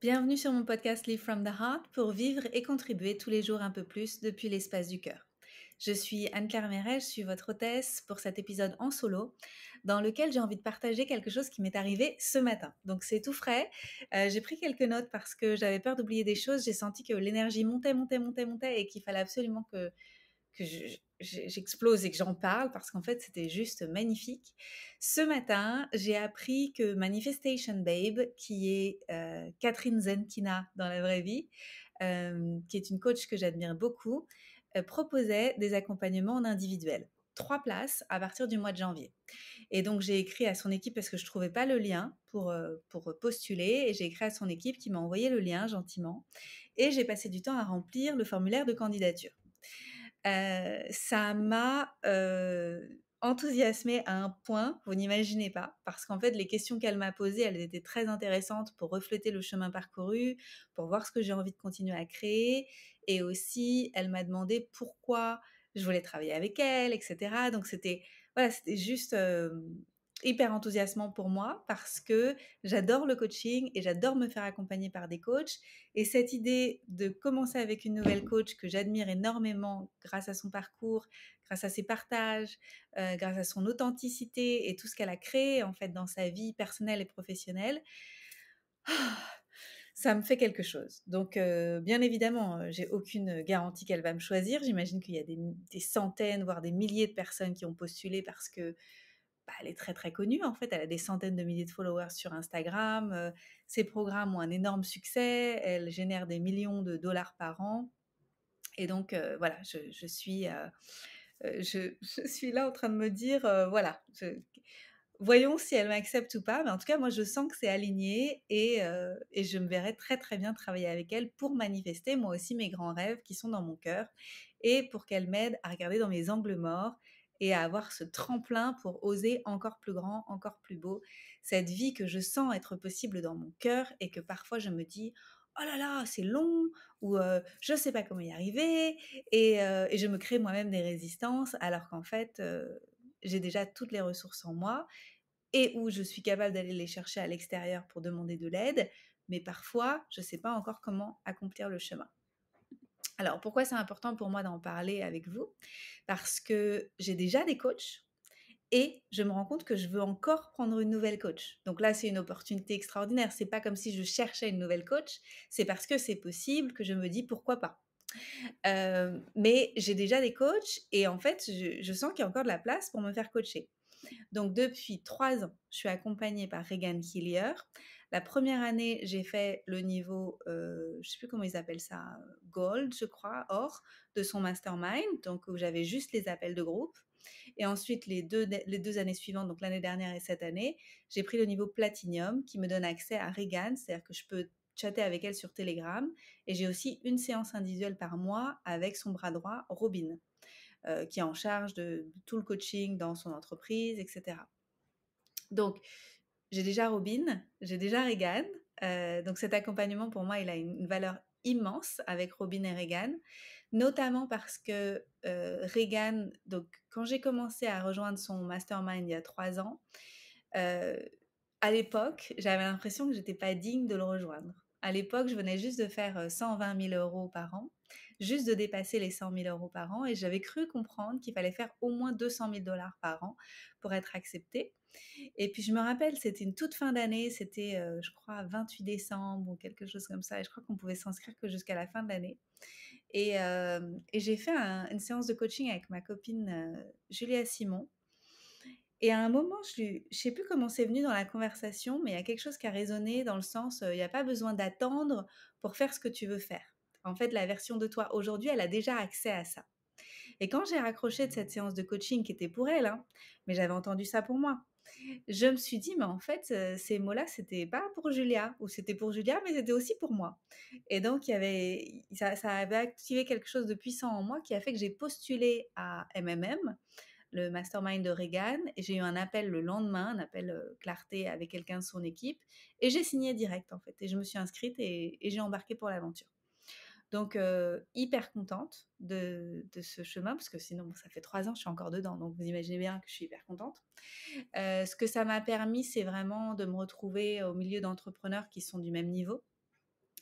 Bienvenue sur mon podcast Live from the Heart pour vivre et contribuer tous les jours un peu plus depuis l'espace du cœur. Je suis Anne-Claire Méret, je suis votre hôtesse pour cet épisode en solo dans lequel j'ai envie de partager quelque chose qui m'est arrivé ce matin. Donc c'est tout frais. J'ai pris quelques notes parce que j'avais peur d'oublier des choses. J'ai senti que l'énergie montait et qu'il fallait absolument que j'explose et que j'en parle parce qu'en fait c'était juste magnifique. Ce matin, j'ai appris que Manifestation Babe, qui est Catherine Zenkina dans la vraie vie, qui est une coach que j'admire beaucoup, proposait des accompagnements en individuel. 3 places à partir du mois de janvier. Et donc j'ai écrit à son équipe parce que je trouvais pas le lien pour postuler et j'ai écrit à son équipe qui m'a envoyé le lien gentiment et j'ai passé du temps à remplir le formulaire de candidature. Ça m'a, enthousiasmée à un point, vous n'imaginez pas, parce qu'en fait, les questions qu'elle m'a posées, elles étaient très intéressantes pour refléter le chemin parcouru, pour voir ce que j'ai envie de continuer à créer et aussi, elle m'a demandé pourquoi je voulais travailler avec elle et cetera. Donc c'était voilà, c'était juste, hyper enthousiasmant pour moi parce que j'adore le coaching et j'adore me faire accompagner par des coachs et cette idée de commencer avec une nouvelle coach que j'admire énormément grâce à son parcours, grâce à ses partages, grâce à son authenticité et tout ce qu'elle a créé en fait dans sa vie personnelle et professionnelle, ça me fait quelque chose. Donc, bien évidemment, j'ai aucune garantie qu'elle va me choisir. J'imagine qu'il y a des centaines, voire des milliers de personnes qui ont postulé parce que bah, elle est très très connue en fait, elle a des centaines de milliers de followers sur Instagram, ses programmes ont un énorme succès, elle génère des millions de dollars par an et donc voilà, je suis là en train de me dire, voilà, voyons si elle m'accepte ou pas, mais en tout cas moi je sens que c'est aligné et je me verrais très très bien travailler avec elle pour manifester moi aussi mes grands rêves qui sont dans mon cœur et pour qu'elle m'aide à regarder dans mes angles morts et à avoir ce tremplin pour oser encore plus grand, encore plus beau, cette vie que je sens être possible dans mon cœur et que parfois je me dis oh là là, c'est long, ou je sais pas comment y arriver, et je me crée moi-même des résistances, alors qu'en fait, j'ai déjà toutes les ressources en moi, et où je suis capable d'aller les chercher à l'extérieur pour demander de l'aide, mais parfois, je sais pas encore comment accomplir le chemin. Alors, pourquoi c'est important pour moi d'en parler avec vous? Parce que j'ai déjà des coachs et je me rends compte que je veux encore prendre une nouvelle coach. Donc là, c'est une opportunité extraordinaire. C'est pas comme si je cherchais une nouvelle coach, c'est parce que c'est possible que je me dis pourquoi pas. Mais j'ai déjà des coachs et en fait, je sens qu'il y a encore de la place pour me faire coacher. Donc depuis 3 ans, je suis accompagnée par Regan Hillier. La première année, j'ai fait le niveau, je sais plus comment ils appellent ça, gold, je crois, or, de son mastermind, donc où j'avais juste les appels de groupe. Et ensuite, les deux années suivantes, donc l'année dernière et cette année, j'ai pris le niveau platinum qui me donne accès à Regan, c'est-à-dire que je peux chatter avec elle sur Telegram. Et j'ai aussi une séance individuelle par mois avec son bras droit, Robin, qui est en charge de tout le coaching dans son entreprise, etc. Donc, j'ai déjà Robin, j'ai déjà Regan. Donc cet accompagnement, pour moi, il a une valeur immense avec Robin et Regan, notamment parce que Regan, donc quand j'ai commencé à rejoindre son mastermind il y a 3 ans, euh, à l'époque, j'avais l'impression que j'étais pas digne de le rejoindre. À l'époque, je venais juste de faire 120 000 euros par an, juste de dépasser les 100 000 euros par an, et j'avais cru comprendre qu'il fallait faire au moins 200 000 dollars par an pour être acceptée. Et puis je me rappelle, c'était une toute fin d'année, c'était je crois 28 décembre ou quelque chose comme ça, et je crois qu'on pouvait s'inscrire que jusqu'à la fin de l'année. Et j'ai fait une séance de coaching avec ma copine Julia Simon. Et à un moment, je sais plus comment c'est venu dans la conversation, mais il y a quelque chose qui a résonné dans le sens, il n'y a pas besoin d'attendre pour faire ce que tu veux faire. En fait, la version de toi aujourd'hui, elle a déjà accès à ça. Et quand j'ai raccroché de cette séance de coaching qui était pour elle, hein, mais j'avais entendu ça pour moi, je me suis dit, mais en fait, ces mots-là, c'était pas pour Julia, ou c'était pour Julia, mais c'était aussi pour moi. Et donc, ça avait activé quelque chose de puissant en moi qui a fait que j'ai postulé à MMM, le mastermind de Regan, et j'ai eu un appel le lendemain, un appel clarté avec quelqu'un de son équipe, et j'ai signé direct en fait, et je me suis inscrite et j'ai embarqué pour l'aventure. Donc hyper contente de ce chemin, parce que sinon bon, ça fait 3 ans, je suis encore dedans, donc vous imaginez bien que je suis hyper contente. Ce que ça m'a permis, c'est vraiment de me retrouver au milieu d'entrepreneurs qui sont du même niveau,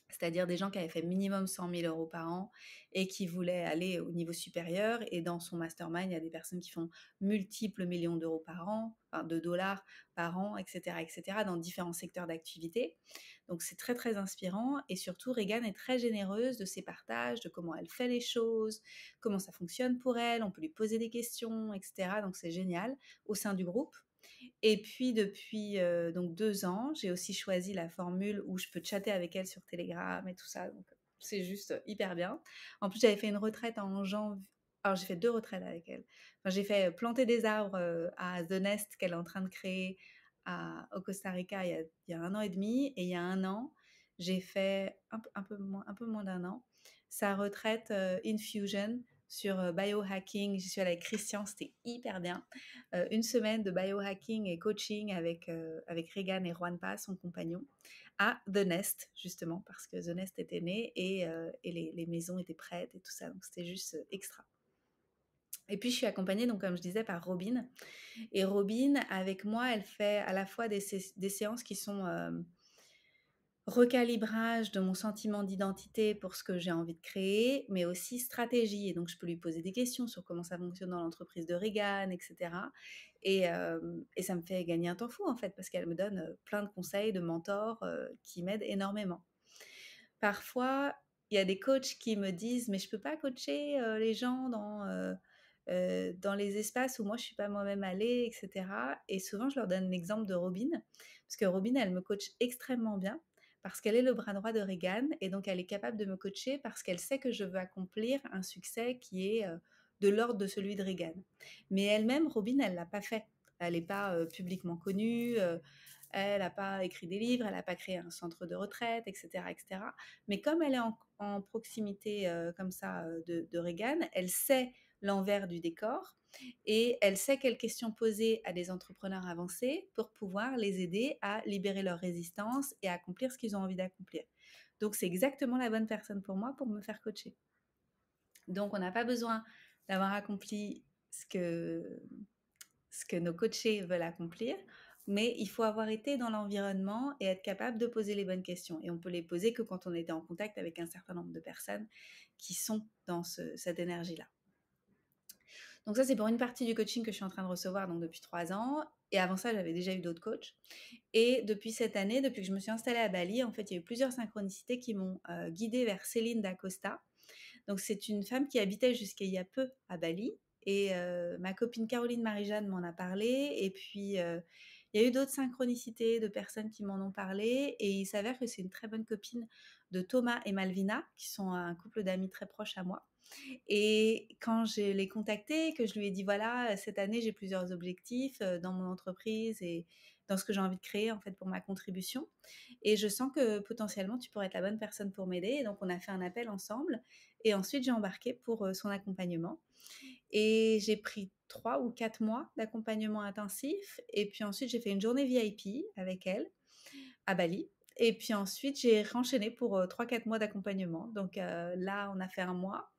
C'est-à-dire des gens qui avaient fait minimum 100 000 € par an et qui voulaient aller au niveau supérieur. Et dans son mastermind, il y a des personnes qui font multiples millions d'euros par an, enfin de dollars par an, etc., dans différents secteurs d'activité. Donc c'est très très inspirant. Et surtout, Regan est très généreuse de ses partages, de comment elle fait les choses, comment ça fonctionne pour elle. On peut lui poser des questions, etc. Donc c'est génial au sein du groupe. Et puis depuis donc 2 ans, j'ai aussi choisi la formule où je peux chatter avec elle sur Telegram et tout ça, donc c'est juste hyper bien. En plus, j'avais fait une retraite en janv alors j'ai fait 2 retraites avec elle. Enfin, j'ai fait planter des arbres, à The Nest qu'elle est en train de créer au Costa Rica il y a 1 an et demi, et il y a 1 an, j'ai fait un peu moins d'1 an, sa retraite, Infusion sur, biohacking. J'y suis allée avec Christian, c'était hyper bien. 1 semaine de biohacking et coaching avec Regan et Juanpa, son compagnon, à The Nest, justement, parce que The Nest était né et les maisons étaient prêtes et tout ça. Donc, c'était juste extra. Et puis, je suis accompagnée, donc, comme je disais, par Robin. Et Robin, avec moi, elle fait à la fois des séances qui sont recalibrage de mon sentiment d'identité pour ce que j'ai envie de créer, mais aussi stratégie. Et donc, je peux lui poser des questions sur comment ça fonctionne dans l'entreprise de Regan, etc. Et ça me fait gagner un temps fou, en fait, parce qu'elle me donne plein de conseils, de mentors qui m'aident énormément. Parfois, il y a des coachs qui me disent: «Mais je peux pas coacher les gens dans les espaces où moi je suis pas moi-même allée, etc.» Et souvent, je leur donne l'exemple de Robin, parce que Robin, elle me coach extrêmement bien, parce qu'elle est le bras droit de Regan, et donc elle est capable de me coacher parce qu'elle sait que je veux accomplir un succès qui est de l'ordre de celui de Regan. Mais elle-même, Robin, elle l'a pas fait. Elle n'est pas publiquement connue. Elle n'a pas écrit des livres, elle n'a pas créé un centre de retraite, etc., etc. Mais comme elle est en proximité comme ça de Regan, elle sait l'envers du décor et elle sait quelles questions poser à des entrepreneurs avancés pour pouvoir les aider à libérer leur résistance et à accomplir ce qu'ils ont envie d'accomplir. Donc, c'est exactement la bonne personne pour moi pour me faire coacher. Donc, on n'a pas besoin d'avoir accompli ce que nos coachés veulent accomplir, mais il faut avoir été dans l'environnement et être capable de poser les bonnes questions. Et on peut les poser que quand on était en contact avec un certain nombre de personnes qui sont dans cette énergie-là. Donc ça, c'est pour une partie du coaching que je suis en train de recevoir donc depuis 3 ans. Et avant ça, j'avais déjà eu d'autres coachs. Et depuis cette année, depuis que je me suis installée à Bali, en fait, il y a eu plusieurs synchronicités qui m'ont guidée vers Céline Dacosta. Donc c'est une femme qui habitait jusqu'à il y a peu à Bali. Et ma copine Caroline Marie-Jeanne m'en a parlé. Et puis, il y a eu d'autres synchronicités de personnes qui m'en ont parlé. Et il s'avère que c'est une très bonne copine de Thomas et Malvina, qui sont un couple d'amis très proches à moi. Et quand je l'ai contactée, que je lui ai dit, voilà, cette année, j'ai plusieurs objectifs dans mon entreprise et dans ce que j'ai envie de créer, en fait, pour ma contribution. Et je sens que potentiellement, tu pourrais être la bonne personne pour m'aider. Et donc, on a fait un appel ensemble. Et ensuite, j'ai embarqué pour son accompagnement. Et j'ai pris 3 ou 4 mois d'accompagnement intensif. Et puis ensuite, j'ai fait une journée VIP avec elle à Bali. Et puis ensuite, j'ai renchaîné pour 3 4 mois d'accompagnement. Donc là, on a fait un mois.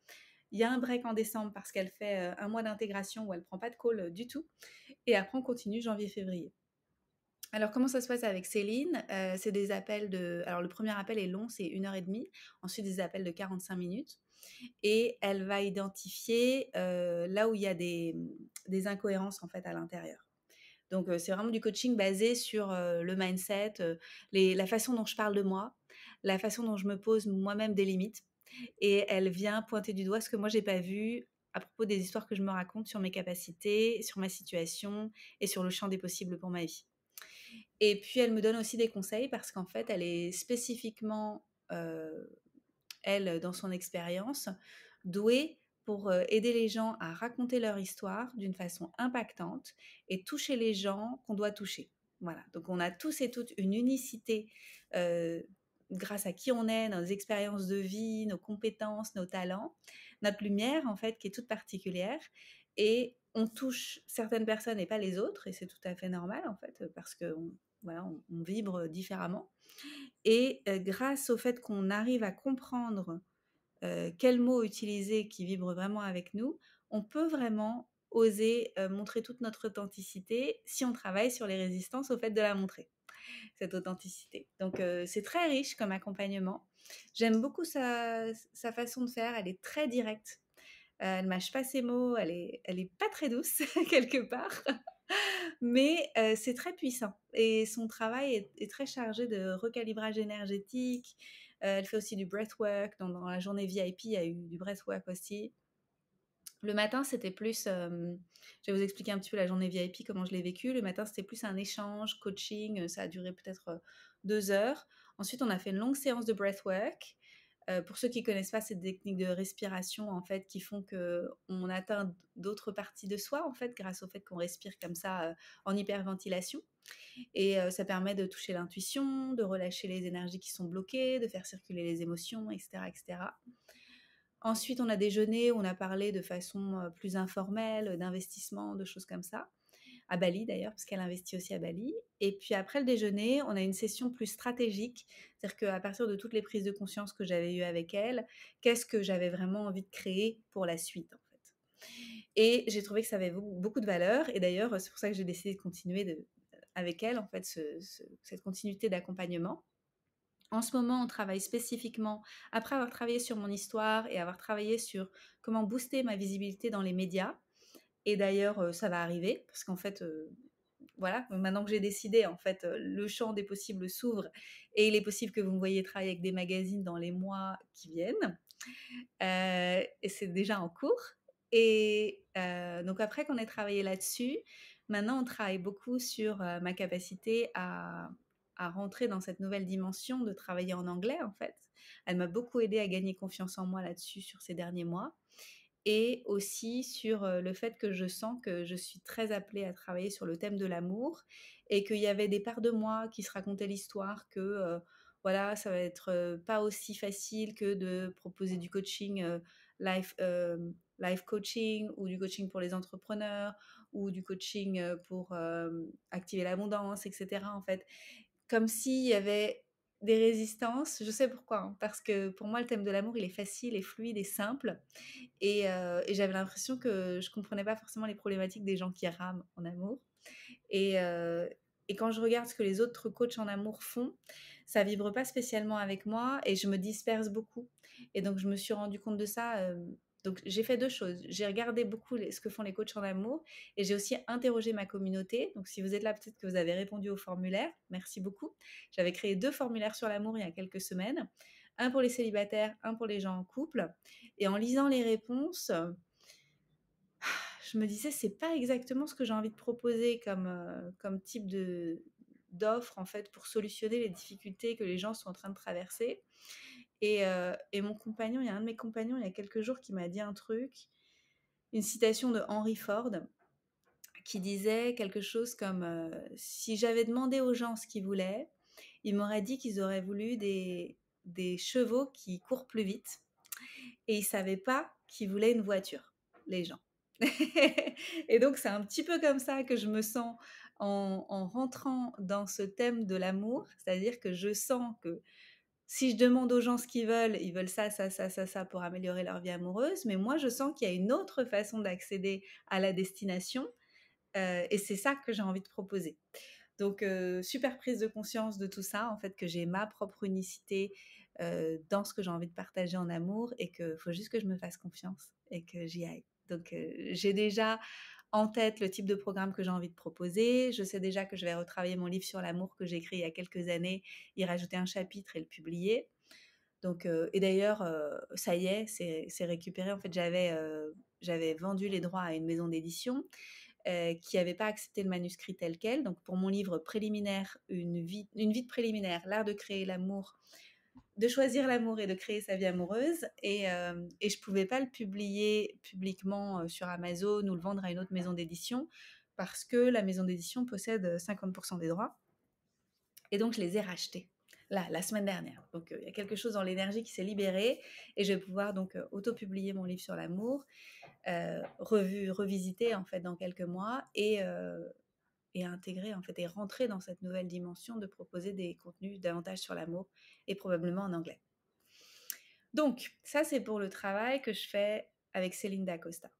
Il y a un break en décembre parce qu'elle fait un mois d'intégration où elle ne prend pas de call du tout. Et après, on continue janvier-février. Alors, comment ça se passe avec Céline? C'est des appels de... Alors, le premier appel est long, c'est 1 heure et demie. Ensuite, des appels de 45 minutes. Et elle va identifier là où il y a des incohérences, en fait, à l'intérieur. Donc, c'est vraiment du coaching basé sur le mindset, la façon dont je parle de moi, la façon dont je me pose moi-même des limites. Et elle vient pointer du doigt ce que moi, j'ai pas vu à propos des histoires que je me raconte sur mes capacités, sur ma situation et sur le champ des possibles pour ma vie. Et puis, elle me donne aussi des conseils parce qu'en fait, elle est spécifiquement, elle, dans son expérience, douée pour aider les gens à raconter leur histoire d'une façon impactante et toucher les gens qu'on doit toucher. Voilà, donc on a tous et toutes une unicité grâce à qui on est, nos expériences de vie, nos compétences, nos talents, notre lumière en fait qui est toute particulière, et on touche certaines personnes et pas les autres, et c'est tout à fait normal en fait parce que voilà, on vibre différemment. Et grâce au fait qu'on arrive à comprendre quels mots utiliser qui vibrent vraiment avec nous, on peut vraiment oser montrer toute notre authenticité si on travaille sur les résistances au fait de la montrer, cette authenticité. Donc c'est très riche comme accompagnement. J'aime beaucoup sa façon de faire, elle est très directe, elle mâche pas ses mots, elle est pas très douce quelque part, mais c'est très puissant et son travail est très chargé de recalibrage énergétique. Elle fait aussi du breathwork, dans la journée VIP, il y a eu du breathwork aussi. Le matin, c'était plus, je vais vous expliquer un petit peu la journée VIP, comment je l'ai vécue. Le matin, c'était plus un échange, coaching, ça a duré peut-être 2 heures. Ensuite, on a fait une longue séance de breathwork. Pour ceux qui connaissent pas, c'est des techniques de respiration, en fait, qui font qu'on atteint d'autres parties de soi, en fait, grâce au fait qu'on respire comme ça, en hyperventilation. Et ça permet de toucher l'intuition, de relâcher les énergies qui sont bloquées, de faire circuler les émotions, etc., etc. Ensuite, on a déjeuné où on a parlé de façon plus informelle, d'investissement, de choses comme ça, à Bali d'ailleurs, parce qu'elle investit aussi à Bali. Et puis après le déjeuner, on a une session plus stratégique, c'est-à-dire qu'à partir de toutes les prises de conscience que j'avais eues avec elle, qu'est-ce que j'avais vraiment envie de créer pour la suite en fait. Et j'ai trouvé que ça avait beaucoup de valeur. Et d'ailleurs, c'est pour ça que j'ai décidé de continuer avec elle, en fait, cette continuité d'accompagnement. En ce moment, on travaille spécifiquement, après avoir travaillé sur mon histoire et avoir travaillé sur comment booster ma visibilité dans les médias. Et d'ailleurs, ça va arriver, parce qu'en fait, voilà, maintenant que j'ai décidé, en fait, le champ des possibles s'ouvre et il est possible que vous me voyez travailler avec des magazines dans les mois qui viennent. Et c'est déjà en cours. Et donc après qu'on ait travaillé là-dessus, maintenant on travaille beaucoup sur ma capacité à rentrer dans cette nouvelle dimension de travailler en anglais en fait. Elle m'a beaucoup aidé à gagner confiance en moi là-dessus sur ces derniers mois. Et aussi sur le fait que je sens que je suis très appelée à travailler sur le thème de l'amour et qu'il y avait des parts de moi qui se racontaient l'histoire que voilà, ça va être pas aussi facile que de proposer du coaching life, life coaching ou du coaching pour les entrepreneurs ou du coaching pour activer l'abondance, etc. En fait, comme s'il y avait des résistances. Je sais pourquoi, hein, parce que pour moi, le thème de l'amour, il est facile et fluide et simple. Et j'avais l'impression que je comprenais pas forcément les problématiques des gens qui rament en amour. Et, euh, et quand je regarde ce que les autres coachs en amour font, ça vibre pas spécialement avec moi et je me disperse beaucoup. Et donc, je me suis rendu compte de ça. Donc, j'ai fait deux choses. J'ai regardé beaucoup ce que font les coachs en amour et j'ai aussi interrogé ma communauté. Donc, si vous êtes là, peut-être que vous avez répondu au formulaire. Merci beaucoup. J'avais créé 2 formulaires sur l'amour il y a quelques semaines. Un pour les célibataires, un pour les gens en couple. Et en lisant les réponses, je me disais, c'est pas exactement ce que j'ai envie de proposer comme type d'offre en fait pour solutionner les difficultés que les gens sont en train de traverser. Et mon compagnon, il y a un de mes compagnons il y a quelques jours qui m'a dit un truc, une citation de Henry Ford qui disait quelque chose comme si j'avais demandé aux gens ce qu'ils voulaient, ils m'auraient dit qu'ils auraient voulu des chevaux qui courent plus vite et ils savaient pas qu'ils voulaient une voiture, les gens. Et donc, c'est un petit peu comme ça que je me sens en rentrant dans ce thème de l'amour, c'est-à-dire que je sens que si je demande aux gens ce qu'ils veulent, ils veulent ça, ça, ça, ça pour améliorer leur vie amoureuse, mais moi, je sens qu'il y a une autre façon d'accéder à la destination, et c'est ça que j'ai envie de proposer. Donc, super prise de conscience de tout ça, en fait, que j'ai ma propre unicité dans ce que j'ai envie de partager en amour et qu'il faut juste que je me fasse confiance et que j'y aille. Donc, j'ai déjà en tête le type de programme que j'ai envie de proposer. Je sais déjà que je vais retravailler mon livre sur l'amour que j'ai écrit il y a quelques années, y rajouter un chapitre et le publier. Donc, et d'ailleurs, ça y est, c'est récupéré. En fait, j'avais vendu les droits à une maison d'édition qui n'avait pas accepté le manuscrit tel quel. Donc pour mon livre préliminaire, une vie de préliminaire, l'art de créer l'amour, de choisir l'amour et de créer sa vie amoureuse. Et je ne pouvais pas le publier publiquement sur Amazon ou le vendre à une autre maison d'édition parce que la maison d'édition possède 50% des droits. Et donc je les ai rachetés. Là, la semaine dernière. Donc, il y a quelque chose dans l'énergie qui s'est libéré et je vais pouvoir donc auto-publier mon livre sur l'amour, revisiter en fait dans quelques mois et intégrer en fait et rentrer dans cette nouvelle dimension de proposer des contenus davantage sur l'amour et probablement en anglais. Donc ça c'est pour le travail que je fais avec Céline Dacosta.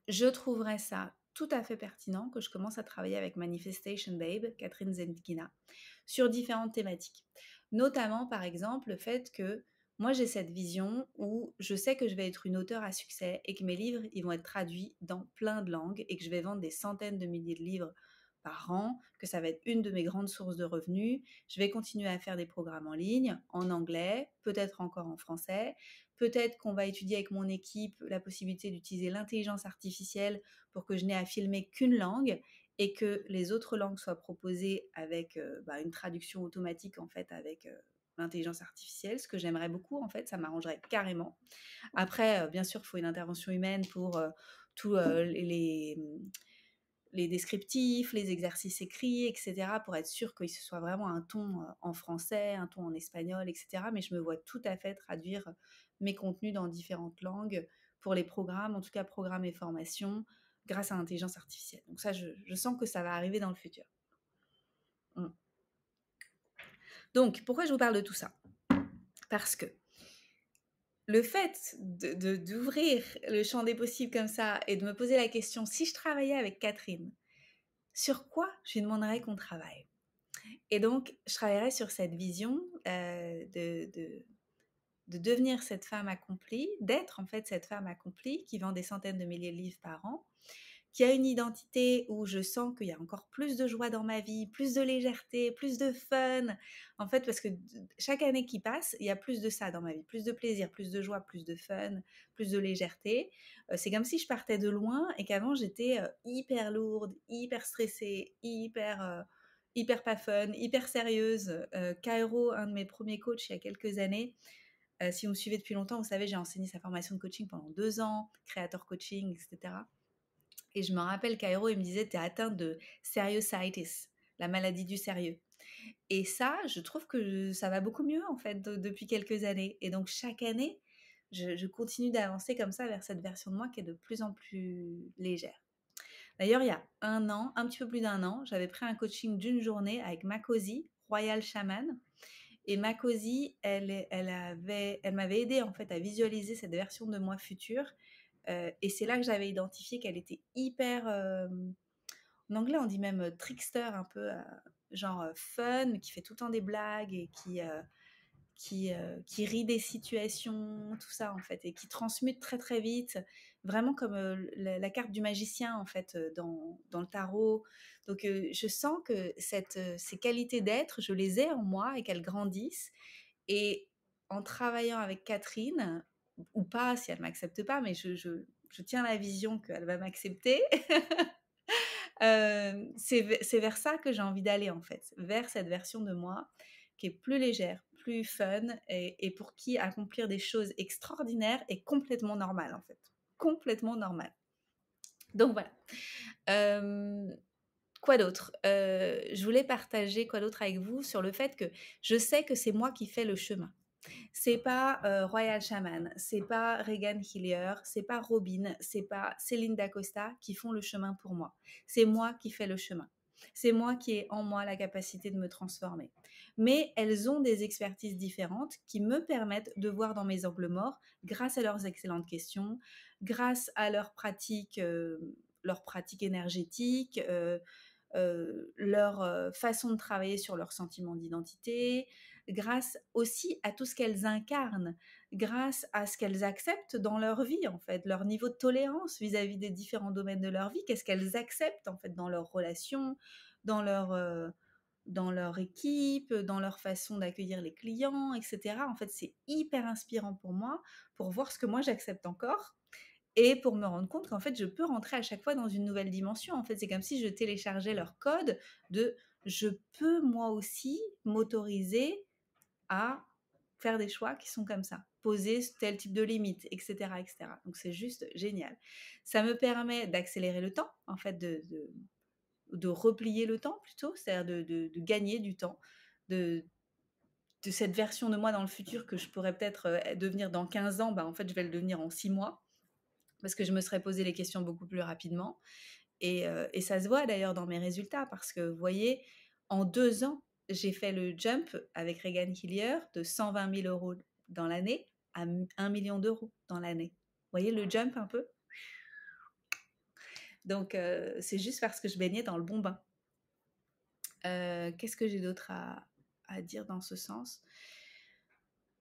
Je trouverais ça tout à fait pertinent que je commence à travailler avec Manifestation Babe, Catherine Zendkina, sur différentes thématiques. Notamment, par exemple, le fait que moi, j'ai cette vision où je sais que je vais être une auteure à succès et que mes livres, ils vont être traduits dans plein de langues et que je vais vendre des centaines de milliers de livres par an, que ça va être une de mes grandes sources de revenus. Je vais continuer à faire des programmes en ligne, en anglais, peut-être encore en français. Peut-être qu'on va étudier avec mon équipe la possibilité d'utiliser l'intelligence artificielle pour que je n'ai à filmer qu'une langue et que les autres langues soient proposées avec une traduction automatique en fait avec l'intelligence artificielle, ce que j'aimerais beaucoup en fait, ça m'arrangerait carrément. Après, bien sûr, il faut une intervention humaine pour tous les descriptifs, les exercices écrits, etc., pour être sûr que ce soit vraiment un ton en français, un ton en espagnol, etc. Mais je me vois tout à fait traduire mes contenus dans différentes langues pour les programmes, en tout cas programmes et formations, grâce à l'intelligence artificielle. Donc ça, je sens que ça va arriver dans le futur. Mm. Donc, pourquoi je vous parle de tout ça? Parce que le fait d'ouvrir le champ des possibles comme ça et de me poser la question, si je travaillais avec Catherine, sur quoi je lui demanderais qu'on travaille? Et donc, je travaillerai sur cette vision de devenir cette femme accomplie, d'être en fait cette femme accomplie qui vend des centaines de milliers de livres par an, qui a une identité où je sens qu'il y a encore plus de joie dans ma vie, plus de légèreté, plus de fun. En fait, parce que chaque année qui passe, il y a plus de ça dans ma vie, plus de plaisir, plus de joie, plus de fun, plus de légèreté. C'est comme si je partais de loin et qu'avant j'étais hyper lourde, hyper stressée, hyper pas fun, hyper sérieuse. Kairo, un de mes premiers coachs il y a quelques années, si vous me suivez depuis longtemps, vous savez, j'ai enseigné sa formation de coaching pendant 2 ans, créateur coaching, etc. Et je me rappelle qu'Aéro, il me disait, t'es atteinte de seriositis, la maladie du sérieux. Et ça, je trouve que ça va beaucoup mieux, en fait, depuis quelques années. Et donc, chaque année, je continue d'avancer comme ça vers cette version de moi qui est de plus en plus légère. D'ailleurs, il y a un an, un petit peu plus d'un an, j'avais pris un coaching d'une journée avec Makosi, Royal Shaman. Et Makosi, elle m'avait aidé en fait à visualiser cette version de moi future. Et c'est là que j'avais identifié qu'elle était hyper, en anglais on dit même trickster, un peu genre fun, qui fait tout le temps des blagues et qui rit des situations, tout ça en fait, et qui transmute très très vite, vraiment comme la carte du magicien en fait dans le tarot. Donc je sens que ces qualités d'être, je les ai en moi et qu'elles grandissent. Et en travaillant avec Catherine, ou pas si elle ne m'accepte pas, mais je tiens la vision qu'elle va m'accepter. C'est vers ça que j'ai envie d'aller en fait, vers cette version de moi qui est plus légère, plus fun et pour qui accomplir des choses extraordinaires est complètement normal en fait. Complètement normal. Donc voilà. Euh, Quoi d'autre? Je voulais partager quoi d'autre avec vous sur le fait que je sais que c'est moi qui fais le chemin. C'est pas Royal Shaman, c'est pas Regan Hillier, c'est pas Robin, c'est pas Céline Dacosta qui font le chemin pour moi. C'est moi qui fais le chemin. C'est moi qui ai en moi la capacité de me transformer. Mais elles ont des expertises différentes qui me permettent de voir dans mes angles morts grâce à leurs excellentes questions, grâce à leurs pratiques énergétiques, leur façon de travailler sur leur sentiment d'identité, grâce aussi à tout ce qu'elles incarnent, grâce à ce qu'elles acceptent dans leur vie, en fait, leur niveau de tolérance vis-à-vis des différents domaines de leur vie, qu'est-ce qu'elles acceptent, en fait, dans leurs relations, dans dans leur équipe, dans leur façon d'accueillir les clients, etc. En fait, c'est hyper inspirant pour moi, pour voir ce que moi j'accepte encore et pour me rendre compte qu'en fait, je peux rentrer à chaque fois dans une nouvelle dimension. En fait, c'est comme si je téléchargeais leur code de je peux moi aussi m'autoriser à faire des choix qui sont comme ça, poser tel type de limite, etc., etc. Donc c'est juste génial. Ça me permet d'accélérer le temps, en fait, de replier le temps plutôt, c'est-à-dire de gagner du temps, de, de cette version de moi dans le futur que je pourrais peut-être devenir dans 15 ans, bah, en fait, je vais le devenir en 6 mois parce que je me serais posé les questions beaucoup plus rapidement. Et ça se voit d'ailleurs dans mes résultats parce que, vous voyez, en 2 ans, j'ai fait le jump avec Regan Hillier de 120 000 euros dans l'année à 1 million d'euros dans l'année. Vous voyez le jump un peu? Donc, c'est juste parce que je baignais dans le bon bain. Qu'est-ce que j'ai d'autre à à dire dans ce sens.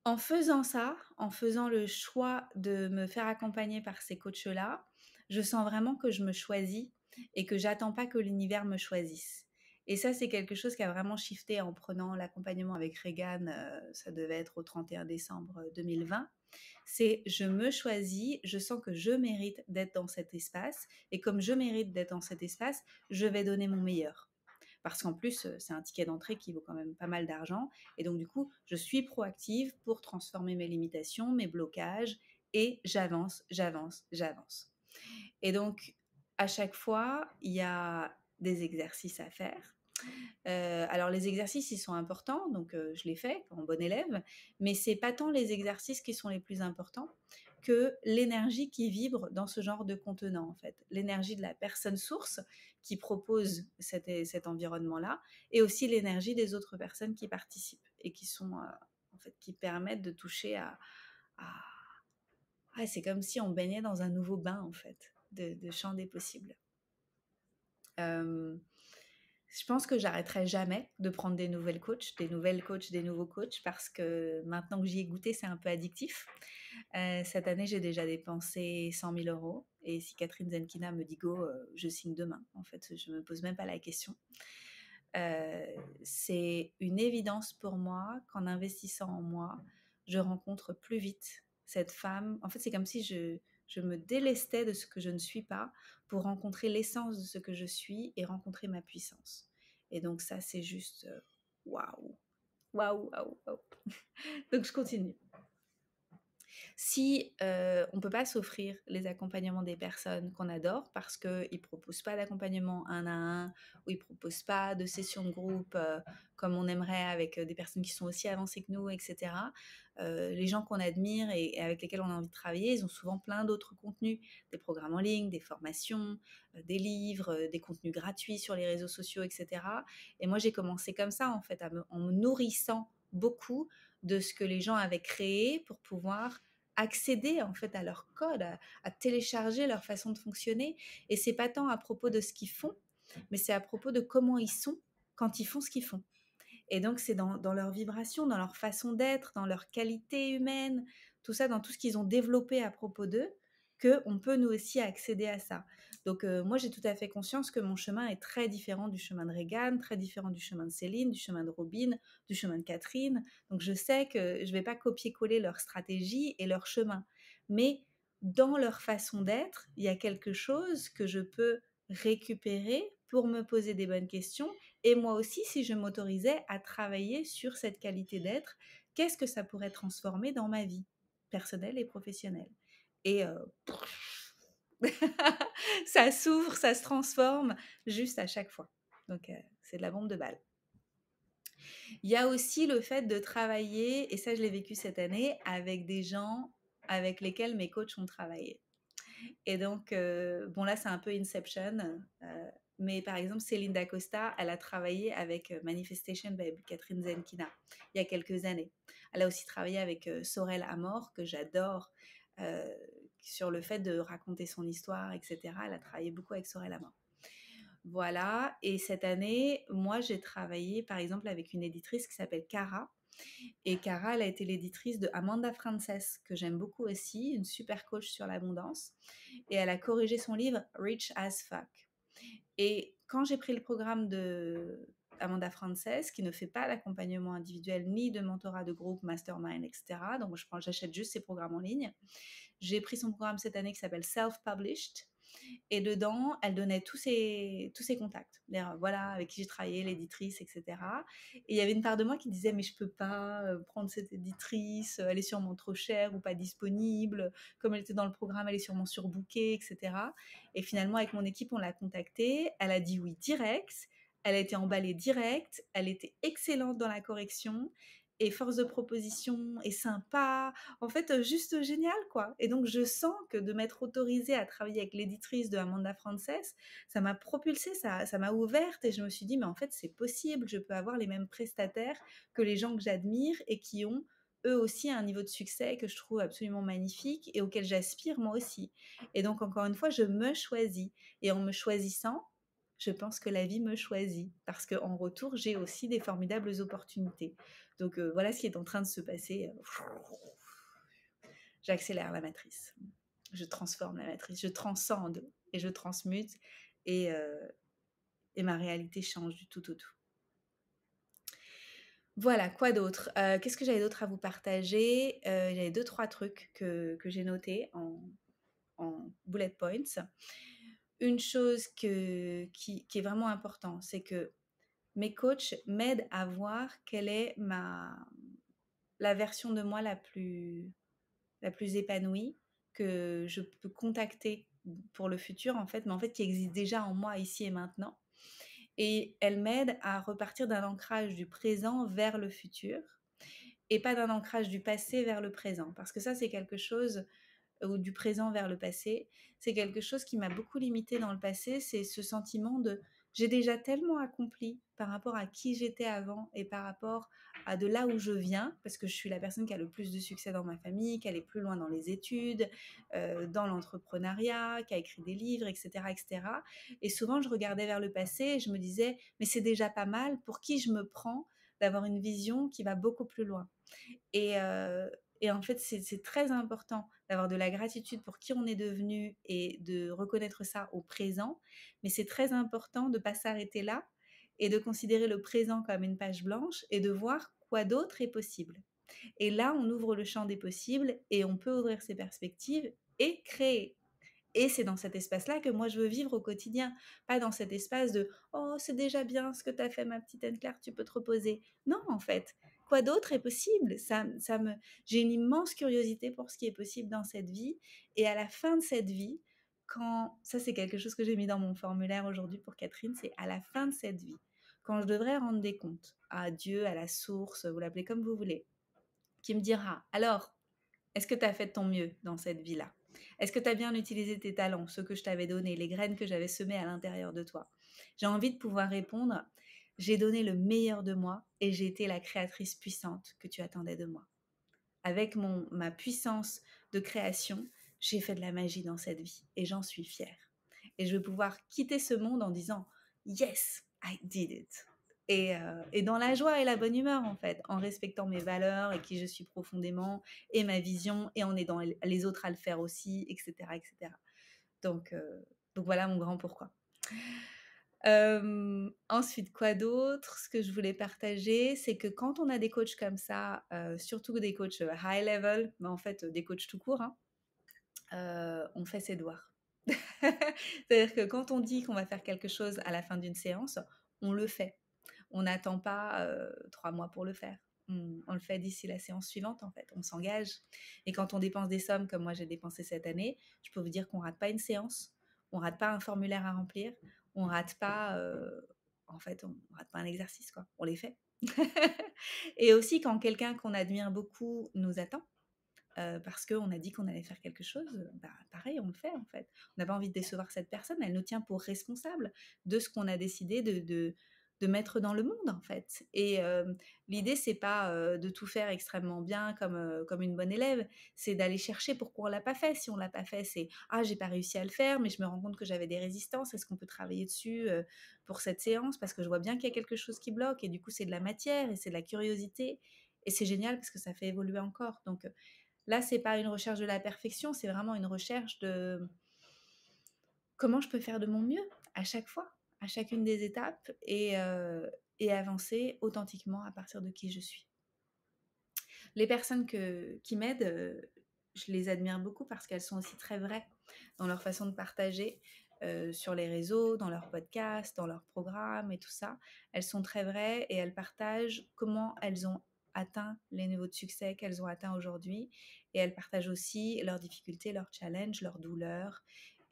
En faisant ça, en faisant le choix de me faire accompagner par ces coachs-là, je sens vraiment que je me choisis et que j'attends pas que l'univers me choisisse. Et ça, c'est quelque chose qui a vraiment shifté en prenant l'accompagnement avec Regan, ça devait être au 31 décembre 2020. C'est je me choisis, je sens que je mérite d'être dans cet espace et comme je mérite d'être dans cet espace, je vais donner mon meilleur. Parce qu'en plus, c'est un ticket d'entrée qui vaut quand même pas mal d'argent. Et donc, du coup, je suis proactive pour transformer mes limitations, mes blocages, et j'avance, j'avance, j'avance. Et donc, à chaque fois, il y a des exercices à faire. Alors les exercices, ils sont importants, donc je les fais en bon élève, mais c'est pas tant les exercices qui sont les plus importants que l'énergie qui vibre dans ce genre de contenant, en fait. L'énergie de la personne source qui propose cet environnement-là, et aussi l'énergie des autres personnes qui participent et qui sont, en fait, qui permettent de toucher à... Ah, c'est comme si on baignait dans un nouveau bain, en fait, de champ des possibles. Euh, Je pense que j'arrêterai jamais de prendre des nouvelles coachs, des nouvelles coachs, des nouveaux coachs, parce que maintenant que j'y ai goûté, c'est un peu addictif. Cette année, j'ai déjà dépensé 100 000 euros. Et si Catherine Zenkina me dit go, je signe demain. En fait, je ne me pose même pas la question. Euh, c'est une évidence pour moi qu'en investissant en moi, je rencontre plus vite cette femme. En fait, c'est comme si je me délestais de ce que je ne suis pas pour rencontrer l'essence de ce que je suis et rencontrer ma puissance. Et donc ça, c'est juste waouh, waouh, waouh, waouh. Donc je continue. Si on ne peut pas s'offrir les accompagnements des personnes qu'on adore parce qu'ils ne proposent pas d'accompagnement un à un ou ils ne proposent pas de sessions de groupe comme on aimerait avec des personnes qui sont aussi avancées que nous, etc. Les gens qu'on admire et avec lesquels on a envie de travailler, ils ont souvent plein d'autres contenus, des programmes en ligne, des formations, des livres, des contenus gratuits sur les réseaux sociaux, etc. Et moi, j'ai commencé comme ça, en fait, en me nourrissant beaucoup de ce que les gens avaient créé pour pouvoir accéder en fait à leur code, à télécharger leur façon de fonctionner. Et c'est pas tant à propos de ce qu'ils font, mais c'est à propos de comment ils sont quand ils font ce qu'ils font. Et donc c'est dans leur vibration, dans leur façon d'être, dans leur qualité humaine, tout ça, dans tout ce qu'ils ont développé à propos d'eux, qu'on peut nous aussi accéder à ça. Donc moi j'ai tout à fait conscience que mon chemin est très différent du chemin de Regan, très différent du chemin de Céline, du chemin de Robin, du chemin de Catherine. Donc je sais que je ne vais pas copier-coller leur stratégie et leur chemin. Mais dans leur façon d'être, il y a quelque chose que je peux récupérer pour me poser des bonnes questions. Et moi aussi, si je m'autorisais à travailler sur cette qualité d'être, qu'est-ce que ça pourrait transformer dans ma vie personnelle et professionnelle. Et ça s'ouvre, ça se transforme juste à chaque fois. Donc, c'est de la bombe de balle. Il y a aussi le fait de travailler, et ça je l'ai vécu cette année, avec des gens avec lesquels mes coachs ont travaillé. Et donc, bon là c'est un peu Inception, mais par exemple Céline Dacosta, elle a travaillé avec Manifestation by Catherine Zenkina il y a quelques années. Elle a aussi travaillé avec Sorel Amor, que j'adore, sur le fait de raconter son histoire, etc. Elle a travaillé beaucoup avec Sorel Amor. Voilà, et cette année, moi j'ai travaillé par exemple avec une éditrice qui s'appelle Cara. Et Cara, elle a été l'éditrice de Amanda Frances, que j'aime beaucoup aussi, une super coach sur l'abondance. Et elle a corrigé son livre Rich as Fuck. Et quand j'ai pris le programme de Amanda Frances, qui ne fait pas d'accompagnement individuel ni de mentorat de groupe, mastermind, etc., donc j'achète juste ses programmes en ligne, j'ai pris son programme cette année qui s'appelle Self-Published. Et dedans, elle donnait tous ses contacts. Voilà, avec qui j'ai travaillé, l'éditrice, etc. Et il y avait une part de moi qui disait, mais je peux pas prendre cette éditrice, elle est sûrement trop chère ou pas disponible. Comme elle était dans le programme, elle est sûrement surbookée, etc. Et finalement, avec mon équipe, on l'a contactée. Elle a dit oui direct. Elle a été emballée direct. Elle était excellente dans la correction. Et force de proposition, et sympa, en fait, juste génial, quoi. Et donc, je sens que de m'être autorisée à travailler avec l'éditrice de Amanda Frances, ça m'a propulsée, ça m'a ouverte, et je me suis dit, mais en fait, c'est possible, je peux avoir les mêmes prestataires que les gens que j'admire et qui ont eux aussi un niveau de succès que je trouve absolument magnifique et auquel j'aspire moi aussi. Et donc, encore une fois, je me choisis. Et en me choisissant, je pense que la vie me choisit parce qu'en retour, j'ai aussi des formidables opportunités. Donc voilà ce qui est en train de se passer. J'accélère la matrice, je transforme la matrice, je transcende et je transmute et, euh, et ma réalité change du tout au tout. Voilà, quoi d'autre? Qu'est-ce que j'avais d'autre à vous partager? J'avais deux, trois trucs que j'ai notés en bullet points. Une chose qui est vraiment importante, c'est que mes coachs m'aident à voir quelle est la version de moi la plus épanouie que je peux contacter pour le futur, en fait, mais en fait qui existe déjà en moi ici et maintenant. Et elle m'aide à repartir d'un ancrage du présent vers le futur et pas d'un ancrage du passé vers le présent. Parce que ça, c'est quelque chose, ou du présent vers le passé, c'est quelque chose qui m'a beaucoup limité dans le passé, c'est ce sentiment de j'ai déjà tellement accompli par rapport à qui j'étais avant et par rapport à de là où je viens, parce que je suis la personne qui a le plus de succès dans ma famille, qui allait plus loin dans les études, dans l'entrepreneuriat, qui a écrit des livres, etc., etc. Et cetera. Et souvent, je regardais vers le passé et je me disais, mais c'est déjà pas mal, pour qui je me prends d'avoir une vision qui va beaucoup plus loin. Et, euh, et en fait, c'est très important d'avoir de la gratitude pour qui on est devenu et de reconnaître ça au présent. Mais c'est très important de ne pas s'arrêter là et de considérer le présent comme une page blanche et de voir quoi d'autre est possible. Et là, on ouvre le champ des possibles et on peut ouvrir ses perspectives et créer. Et c'est dans cet espace-là que moi je veux vivre au quotidien, pas dans cet espace de oh c'est déjà bien ce que tu as fait ma petite Anne-Claire, tu peux te reposer. Non en fait, quoi d'autre est possible j'ai une immense curiosité pour ce qui est possible dans cette vie et à la fin de cette vie, quand ça c'est quelque chose que j'ai mis dans mon formulaire aujourd'hui pour Catherine, c'est à la fin de cette vie, quand je devrais rendre des comptes à Dieu, à la source, vous l'appelez comme vous voulez, qui me dira alors est-ce que tu as fait de ton mieux dans cette vie-là? Est-ce que tu as bien utilisé tes talents, ceux que je t'avais donnés, les graines que j'avais semées à l'intérieur de toi? J'ai envie de pouvoir répondre, j'ai donné le meilleur de moi et j'ai été la créatrice puissante que tu attendais de moi. Avec ma puissance de création, j'ai fait de la magie dans cette vie et j'en suis fière. Et je vais pouvoir quitter ce monde en disant Yes, I did it. Et dans la joie et la bonne humeur, en fait, en respectant mes valeurs et qui je suis profondément, et ma vision, et en aidant les autres à le faire aussi, etc. etc. Donc voilà mon grand pourquoi. Ensuite, quoi d'autre? Ce que je voulais partager, c'est que quand on a des coachs comme ça, surtout des coachs high level, mais en fait des coachs tout court, hein, on fait ses devoirs. C'est-à-dire que quand on dit qu'on va faire quelque chose à la fin d'une séance, on le fait. On n'attend pas 3 mois pour le faire. On le fait d'ici la séance suivante, en fait. On s'engage. Et quand on dépense des sommes comme moi j'ai dépensé cette année, je peux vous dire qu'on rate pas une séance, on rate pas un formulaire à remplir, on rate pas, en fait, on rate pas un exercice, quoi. On les fait. Et aussi quand quelqu'un qu'on admire beaucoup nous attend, parce qu'on a dit qu'on allait faire quelque chose, bah, pareil, on le fait en fait. On n'a pas envie de décevoir cette personne, elle nous tient pour responsable de ce qu'on a décidé de mettre dans le monde en fait. Et l'idée, c'est pas de tout faire extrêmement bien comme une bonne élève, c'est d'aller chercher pourquoi on l'a pas fait. Si on l'a pas fait, c'est ah j'ai pas réussi à le faire, mais je me rends compte que j'avais des résistances. Est-ce qu'on peut travailler dessus pour cette séance parce que je vois bien qu'il y a quelque chose qui bloque et du coup c'est de la matière et c'est de la curiosité et c'est génial parce que ça fait évoluer encore. Donc là, c'est pas une recherche de la perfection, c'est vraiment une recherche de comment je peux faire de mon mieux à chaque fois, à chacune des étapes et avancer authentiquement à partir de qui je suis. Les personnes qui m'aident, je les admire beaucoup parce qu'elles sont aussi très vraies dans leur façon de partager sur les réseaux, dans leurs podcasts, dans leurs programmes et tout ça. Elles sont très vraies et elles partagent comment elles ont atteint les niveaux de succès qu'elles ont atteints aujourd'hui. Et elles partagent aussi leurs difficultés, leurs challenges, leurs douleurs.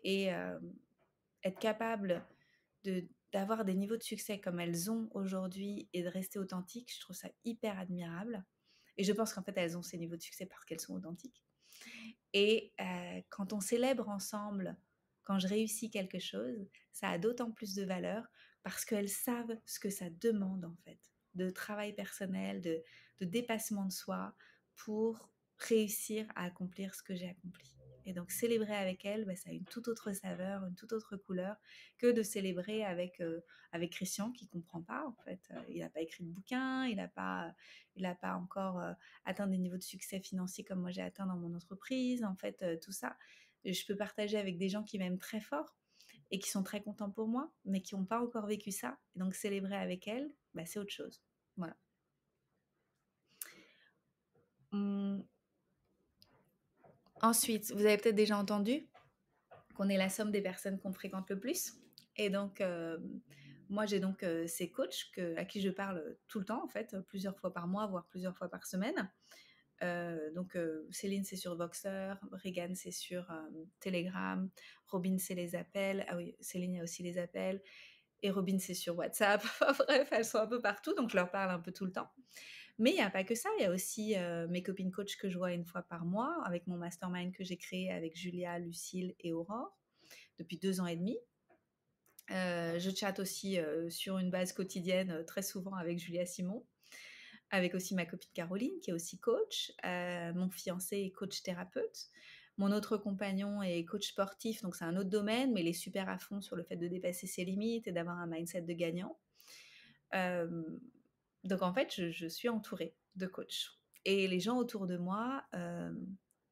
Et être capable d'avoir des niveaux de succès comme elles ont aujourd'hui et de rester authentiques, je trouve ça hyper admirable. Et je pense qu'en fait, elles ont ces niveaux de succès parce qu'elles sont authentiques. Et quand on célèbre ensemble, quand je réussis quelque chose, ça a d'autant plus de valeur parce qu'elles savent ce que ça demande en fait, de travail personnel, de dépassement de soi pour réussir à accomplir ce que j'ai accompli. Et donc célébrer avec elle, bah, ça a une toute autre saveur, une toute autre couleur que de célébrer avec Christian qui comprend pas en fait. Il n'a pas écrit de bouquin, il a pas encore atteint des niveaux de succès financiers comme moi j'ai atteint dans mon entreprise. En fait, tout ça, je peux partager avec des gens qui m'aiment très fort et qui sont très contents pour moi, mais qui n'ont pas encore vécu ça. Et donc célébrer avec elle, bah, c'est autre chose. Voilà. Hum, Ensuite, vous avez peut-être déjà entendu qu'on est la somme des personnes qu'on fréquente le plus. Et donc, moi, j'ai donc ces coachs à qui je parle tout le temps, en fait, plusieurs fois par mois, voire plusieurs fois par semaine. Donc, Céline, c'est sur Voxer, Regan, c'est sur Telegram, Robin, c'est les appels. Ah oui, Céline, il y a aussi les appels. Et Robin, c'est sur WhatsApp. Enfin, bref, elles sont un peu partout, donc je leur parle un peu tout le temps. Mais il n'y a pas que ça, il y a aussi mes copines coach que je vois une fois par mois, avec mon mastermind que j'ai créé avec Julia, Lucille et Aurore depuis 2 ans et demi. Je chatte aussi sur une base quotidienne très souvent avec Julia Simon, avec aussi ma copine Caroline qui est aussi coach, mon fiancé est coach thérapeute, mon autre compagnon est coach sportif, donc c'est un autre domaine, mais il est super à fond sur le fait de dépasser ses limites et d'avoir un mindset de gagnant. Euh, donc en fait, je suis entourée de coachs. Et les gens autour de moi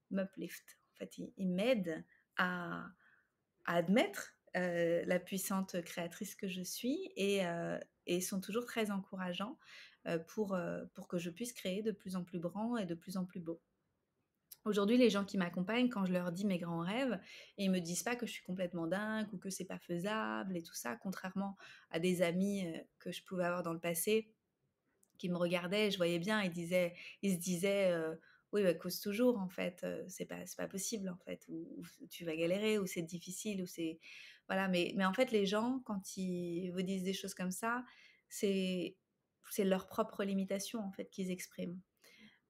m'upliftent. En fait, ils m'aident à, à admettre la puissante créatrice que je suis et sont toujours très encourageants pour que je puisse créer de plus en plus grand et de plus en plus beau. Aujourd'hui, les gens qui m'accompagnent, quand je leur dis mes grands rêves, ils me disent pas que je suis complètement dingue ou que c'est pas faisable et tout ça, contrairement à des amis que je pouvais avoir dans le passé qui me regardaient, je voyais bien, ils se disaient, oui, bah, cause toujours en fait, c'est pas possible en fait, ou tu vas galérer, ou c'est difficile, ou c'est voilà. Mais en fait, les gens, quand ils vous disent des choses comme ça, c'est c'est leur propre limitation en fait qu'ils expriment.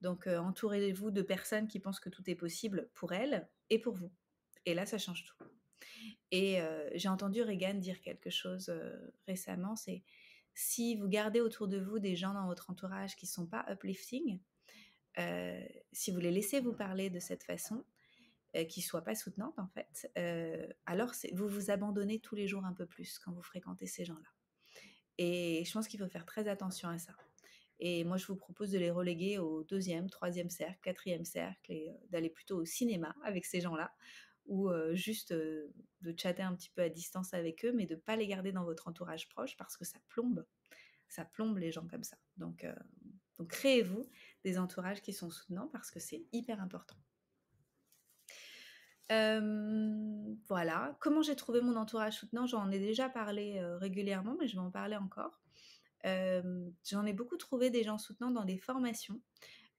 Donc, entourez-vous de personnes qui pensent que tout est possible pour elles et pour vous. Et là, ça change tout. Et j'ai entendu Regan dire quelque chose récemment, c'est si vous gardez autour de vous des gens dans votre entourage qui ne sont pas uplifting, euh, si vous les laissez vous parler de cette façon, qui ne soit pas soutenante en fait, alors vous vous abandonnez tous les jours un peu plus quand vous fréquentez ces gens-là. Et je pense qu'il faut faire très attention à ça. Et moi, je vous propose de les reléguer au deuxième, troisième cercle, quatrième cercle et d'aller plutôt au cinéma avec ces gens-là ou juste de chatter un petit peu à distance avec eux, mais de ne pas les garder dans votre entourage proche parce que ça plombe les gens comme ça. Donc créez-vous des entourages qui sont soutenants parce que c'est hyper important. Voilà. Comment j'ai trouvé mon entourage soutenant? J'en ai déjà parlé régulièrement, mais je vais en parler encore. J'en ai beaucoup trouvé des gens soutenants dans des formations.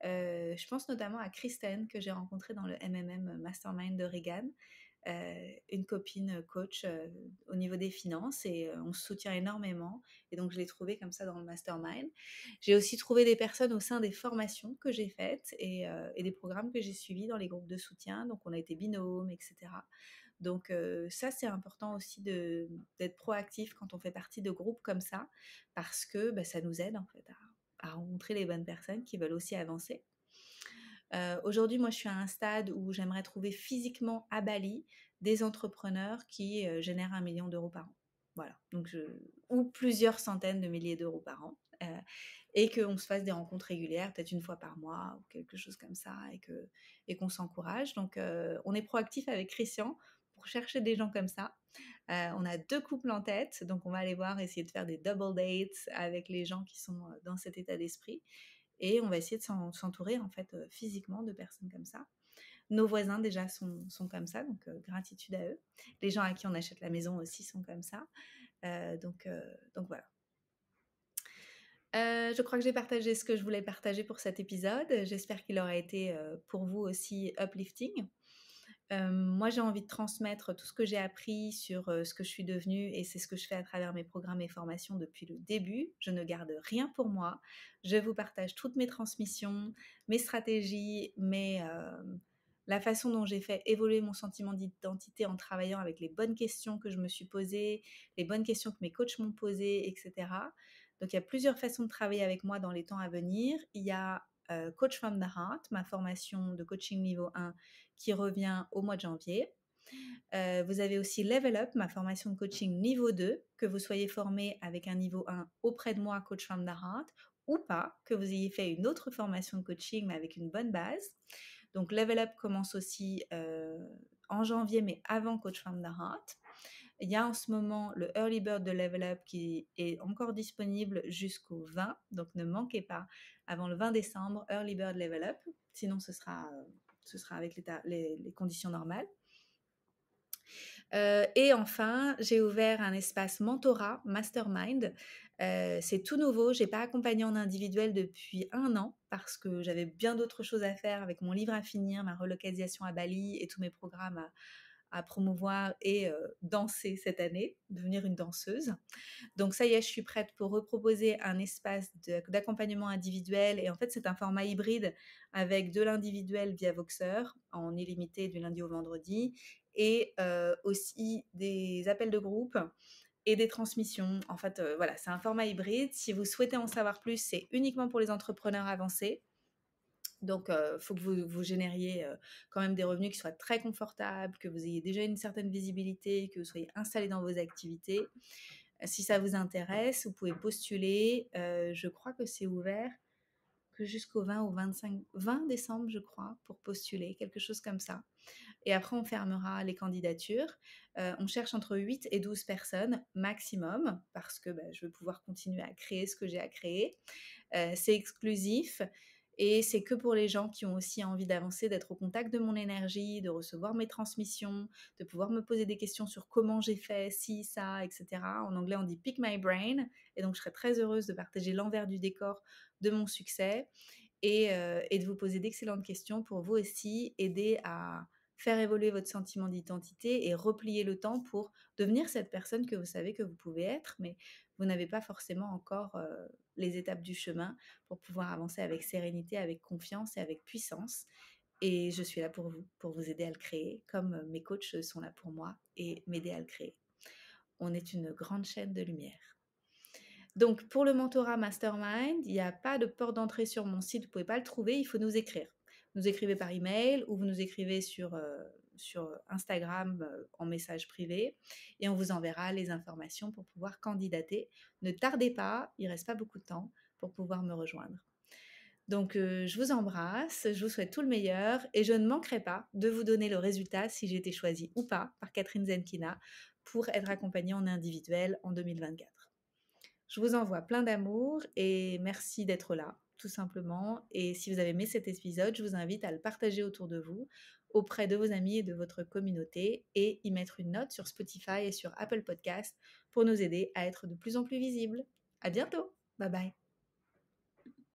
Je pense notamment à Kristen que j'ai rencontrée dans le MMM Mastermind de Regan, une copine coach au niveau des finances et on se soutient énormément et donc je l'ai trouvée comme ça dans le Mastermind. J'ai aussi trouvé des personnes au sein des formations que j'ai faites et des programmes que j'ai suivis dans les groupes de soutien, donc on a été binômes, etc. Donc ça, c'est important aussi d'être proactif quand on fait partie de groupes comme ça, parce que bah, ça nous aide en fait à rencontrer les bonnes personnes qui veulent aussi avancer. Aujourd'hui, moi, je suis à un stade où j'aimerais trouver physiquement à Bali des entrepreneurs qui génèrent 1 million d'euros par an. Voilà, ou plusieurs centaines de milliers d'euros par an. Et qu'on se fasse des rencontres régulières, peut-être une fois par mois ou quelque chose comme ça, et qu'on s'encourage. Donc, on est proactif avec Christian pour chercher des gens comme ça. On a 2 couples en tête, donc on va aller voir, essayer de faire des double dates avec les gens qui sont dans cet état d'esprit. Et on va essayer de s'entourer en fait physiquement de personnes comme ça. Nos voisins déjà sont comme ça, donc gratitude à eux. Les gens à qui on achète la maison aussi sont comme ça. Donc voilà. Je crois que j'ai partagé ce que je voulais partager pour cet épisode. J'espère qu'il aura été pour vous aussi uplifting. Moi, j'ai envie de transmettre tout ce que j'ai appris sur ce que je suis devenue et c'est ce que je fais à travers mes programmes et formations depuis le début. Je ne garde rien pour moi. Je vous partage toutes mes transmissions, mes stratégies, la façon dont j'ai fait évoluer mon sentiment d'identité en travaillant avec les bonnes questions que je me suis posées, les bonnes questions que mes coachs m'ont posées, etc. Donc, il y a plusieurs façons de travailler avec moi dans les temps à venir. Il y a Coach from the Heart, ma formation de coaching niveau 1 qui revient au mois de janvier. Vous avez aussi Level Up, ma formation de coaching niveau 2, que vous soyez formé avec un niveau 1 auprès de moi, Coach from the Heart, ou pas, que vous ayez fait une autre formation de coaching, mais avec une bonne base. Donc Level Up commence aussi en janvier, mais avant Coach from the Heart. Il y a en ce moment le Early Bird de Level Up qui est encore disponible jusqu'au 20, donc ne manquez pas, avant le 20 décembre, Early Bird Level Up, sinon ce sera avec les conditions normales. Et enfin, j'ai ouvert un espace mentorat, mastermind. C'est tout nouveau, j'ai pas accompagné en individuel depuis 1 an parce que j'avais bien d'autres choses à faire avec mon livre à finir, ma relocalisation à Bali et tous mes programmes à promouvoir et danser cette année, devenir une danseuse. Donc ça y est, je suis prête pour reproposer un espace d'accompagnement individuel et en fait, c'est un format hybride avec de l'individuel via Voxer en illimité du lundi au vendredi et aussi des appels de groupe et des transmissions. En fait, voilà, c'est un format hybride. Si vous souhaitez en savoir plus, c'est uniquement pour les entrepreneurs avancés. Donc, il faut que vous génériez quand même des revenus qui soient très confortables, que vous ayez déjà une certaine visibilité, que vous soyez installé dans vos activités. Si ça vous intéresse, vous pouvez postuler. Je crois que c'est ouvert que jusqu'au 20 ou 20 décembre, je crois, pour postuler, quelque chose comme ça. Et après, on fermera les candidatures. On cherche entre 8 et 12 personnes maximum, parce que je veux pouvoir continuer à créer ce que j'ai à créer. C'est exclusif et c'est que pour les gens qui ont aussi envie d'avancer, d'être au contact de mon énergie, de recevoir mes transmissions, de pouvoir me poser des questions sur comment j'ai fait, si, ça, etc. En anglais, on dit pick my brain. Et donc, je serais très heureuse de partager l'envers du décor de mon succès et de vous poser d'excellentes questions pour vous aussi aider à faire évoluer votre sentiment d'identité et replier le temps pour devenir cette personne que vous savez que vous pouvez être, mais vous n'avez pas forcément encore les étapes du chemin pour pouvoir avancer avec sérénité, avec confiance et avec puissance. Et je suis là pour vous aider à le créer, comme mes coachs sont là pour moi et m'aider à le créer. On est une grande chaîne de lumière. Donc, pour le mentorat mastermind, il n'y a pas de porte d'entrée sur mon site, vous ne pouvez pas le trouver, il faut nous écrire. Vous nous écrivez par email ou vous nous écrivez sur Instagram en message privé et on vous enverra les informations pour pouvoir candidater. Ne tardez pas, il ne reste pas beaucoup de temps pour pouvoir me rejoindre. Donc, je vous embrasse, je vous souhaite tout le meilleur et je ne manquerai pas de vous donner le résultat si j'ai été choisie ou pas par Catherine Zenkina pour être accompagnée en individuel en 2024. Je vous envoie plein d'amour et merci d'être là, tout simplement. Et si vous avez aimé cet épisode, je vous invite à le partager autour de vous, auprès de vos amis et de votre communauté, et y mettre une note sur Spotify et sur Apple Podcast pour nous aider à être de plus en plus visibles. À bientôt. Bye bye.